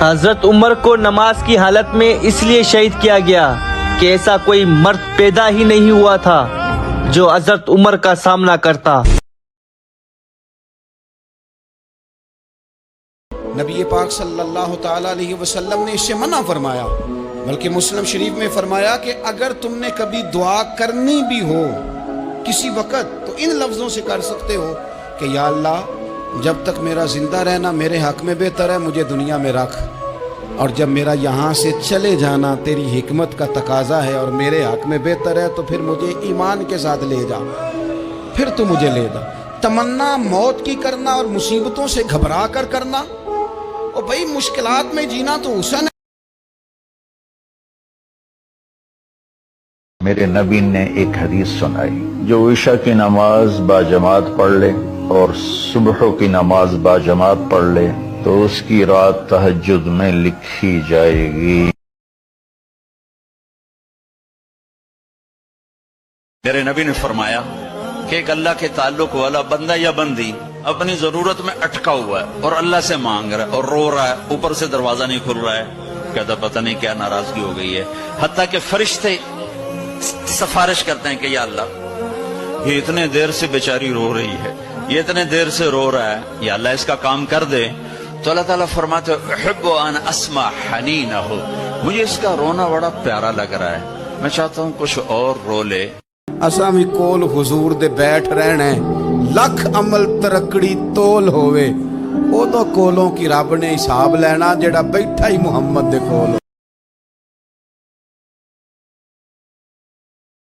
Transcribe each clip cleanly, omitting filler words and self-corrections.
حضرت عمر کو نماز کی حالت میں اس لیے شہید کیا گیا کہ ایسا کوئی مرد پیدا ہی نہیں ہوا تھا جو حضرت عمر کا سامنا کرتا۔ نبی پاک صلی اللہ تعالیٰ علیہ وسلم نے اس سے منع فرمایا، بلکہ مسلم شریف میں فرمایا کہ اگر تم نے کبھی دعا کرنی بھی ہو کسی وقت تو ان لفظوں سے کر سکتے ہو کہ یا اللہ جب تک میرا زندہ رہنا میرے حق میں بہتر ہے، مجھے دنیا میں رکھ، اور جب میرا یہاں سے چلے جانا تیری حکمت کا تقاضا ہے اور میرے حق میں بہتر ہے تو پھر مجھے ایمان کے ساتھ لے جا، پھر تو مجھے لے جا۔ تمنا موت کی کرنا اور مصیبتوں سے گھبرا کر کرنا، اور بھائی مشکلات میں جینا تو حسن ہے۔ میرے نبی نے ایک حدیث سنائی، جو عشاء کی نماز باجماعت پڑھ لے اور صبح کی نماز باجماعت پڑھ لے تو اس کی رات تہجد میں لکھی جائے گی۔ میرے نبی نے فرمایا کہ ایک اللہ کے تعلق والا بندہ یا بندی اپنی ضرورت میں اٹکا ہوا ہے اور اللہ سے مانگ رہا ہے اور رو رہا ہے، اوپر سے دروازہ نہیں کھل رہا ہے، کہتا پتہ نہیں کیا ناراضگی ہو گئی ہے، حتیٰ کہ فرشتے سفارش کرتے ہیں کہ یا اللہ یہ اتنے دیر سے بیچاری رو رہی ہے، یہ اتنے دیر سے رو رہا ہے، یا اللہ اس کا کام کر دے، تو اللہ تعالیٰ فرماتے احب ان اسمع حنینہ، مجھے اس کا رونا بڑا پیارا لگ رہا ہے، میں چاہتا ہوں کچھ اور رو لے۔ اساں بھی کول حضور دے بیٹھ رہنا ہے، لکھ عمل ترکڑی تول ہوئے، او تو کولوں کی رب نے حساب لینا جڑا بیٹھا ہی محمد دے کول۔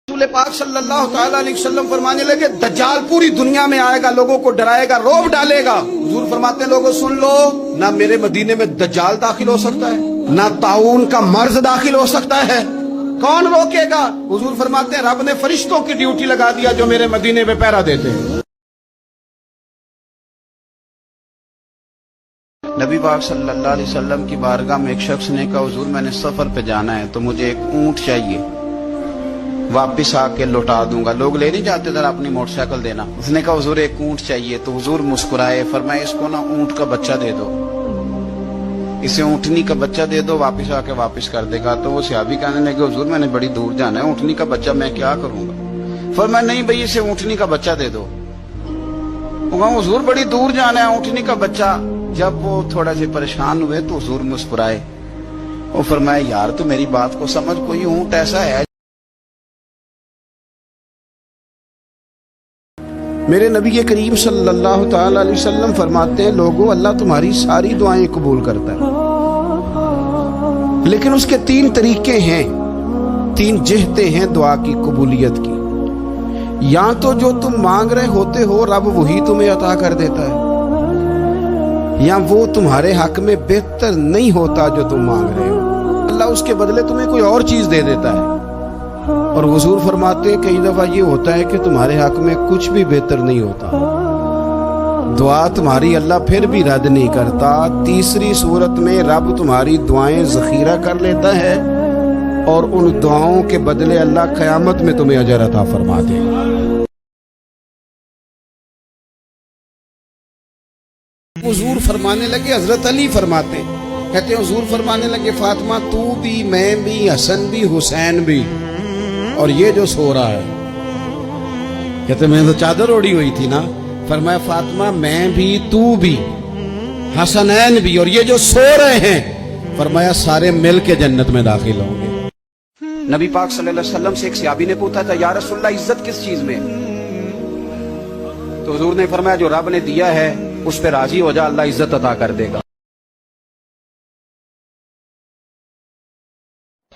رسول پاک صلی اللہ تعالیٰ علیہ وسلم فرمانے لگے دجال پوری دنیا میں آئے گا، لوگوں کو ڈرائے گا، روب ڈالے گا۔ حضور فرماتے ہیں لوگوں سن لو، نہ میرے مدینے میں دجال داخل ہو سکتا ہے، نہ طاعون کا مرض داخل ہو سکتا ہے، کون روکے گا؟ حضور فرماتے ہیں رب نے فرشتوں کی ڈیوٹی لگا دیا جو میرے مدینے میں پہرا دیتے ہیں۔ نبی پاک صلی اللہ علیہ وسلم کی بارگاہ میں ایک شخص نے کہا حضور میں نے سفر پہ جانا ہے تو مجھے ایک اونٹ چاہیے، واپس آ کے لوٹا دوں گا، لوگ لے نہیں جاتے ذرا اپنی موٹر سائیکل دینا۔ اس نے کہا حضور ایک اونٹ چاہیے، تو حضور مسکرائے، فرمائے اس کو نا اونٹ کا بچہ دے دو، اسے اونٹنی کا بچہ دے دو، واپس آ کے واپس کر دے گا۔ تو وہ صحابی کہنے لگے حضور میں نے بڑی دور جانا ہے، اونٹنی کا بچہ میں کیا کروں گا؟ فرمایا نہیں بھائی اسے اونٹنی کا بچہ دے دو۔ وہ کہا حضور بڑی دور جانا ہے، اونٹنی کا بچہ۔ جب وہ تھوڑا سے پریشان ہوئے تو حضور مسکرائے، وہ فرمایا یار تو میری بات کو سمجھ، کوئی اونٹ ایسا ہے۔ میرے نبی کریم صلی اللہ تعالی علیہ وسلم فرماتے ہیں لوگوں اللہ تمہاری ساری دعائیں قبول کرتا ہے، لیکن اس کے 3 طریقے ہیں، 3 جہتیں ہیں دعا کی قبولیت کی۔ یا تو جو تم مانگ رہے ہوتے ہو رب وہی تمہیں عطا کر دیتا ہے، یا وہ تمہارے حق میں بہتر نہیں ہوتا جو تم مانگ رہے ہو، اللہ اس کے بدلے تمہیں کوئی اور چیز دے دیتا ہے۔ اور حضور فرماتے ہیں کئی دفعہ یہ ہوتا ہے کہ تمہارے حق میں کچھ بھی بہتر نہیں ہوتا، دعا تمہاری اللہ پھر بھی رد نہیں کرتا۔ تیسری صورت میں رب تمہاری دعائیں ذخیرہ کر لیتا ہے اور ان دعاؤں کے بدلے اللہ قیامت میں تمہیں اجر عطا فرما دے گا۔ حضور فرمانے لگے، حضرت علی فرماتے کہتے ہیں حضور فرمانے لگے فاطمہ تو بھی، میں بھی، حسن بھی، حسین بھی، اور یہ جو سو رہا ہے، کہتے میں تو چادر اوڑی ہوئی تھی نا، فرمایا فاطمہ میں بھی، تو بھی، حسنین بھی، اور یہ جو سو رہے ہیں فرمایا سارے مل کے جنت میں داخل ہوں گے۔ نبی پاک صلی اللہ علیہ وسلم سے ایک صحابی نے پوچھا تھا یا رسول اللہ عزت کس چیز میں؟ تو حضور نے فرمایا جو رب نے دیا ہے اس پہ راضی ہو جا، اللہ عزت عطا کر دے گا۔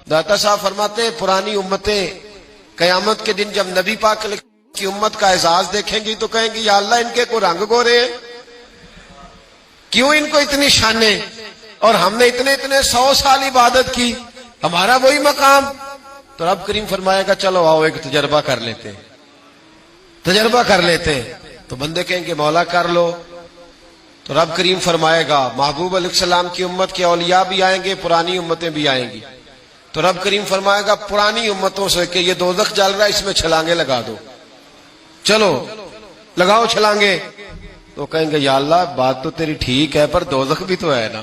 داتا صاحب فرماتے ہیں پرانی امتیں قیامت کے دن جب نبی پاک کی امت کا اعزاز دیکھیں گی تو کہیں گی یا اللہ ان کے کوئی رنگ گورے ہیں، کیوں ان کو اتنی شانیں، اور ہم نے اتنے 100 سال عبادت کی، ہمارا وہی مقام۔ تو رب کریم فرمائے گا چلو آؤ ایک تجربہ کر لیتے، تجربہ کر لیتے۔ تو بندے کہیں گے مولا کر لو۔ تو رب کریم فرمائے گا محبوب علیہ السلام کی امت کے اولیاء بھی آئیں گے، پرانی امتیں بھی آئیں گی۔ تو رب کریم فرمائے گا پرانی امتوں سے کہ یہ دوزخ جل رہا ہے اس میں چھلانگے لگا دو، چلو لگاؤ چھلانگے۔ تو کہیں گے یا اللہ بات تو تیری ٹھیک ہے پر دوزخ بھی تو ہے نا،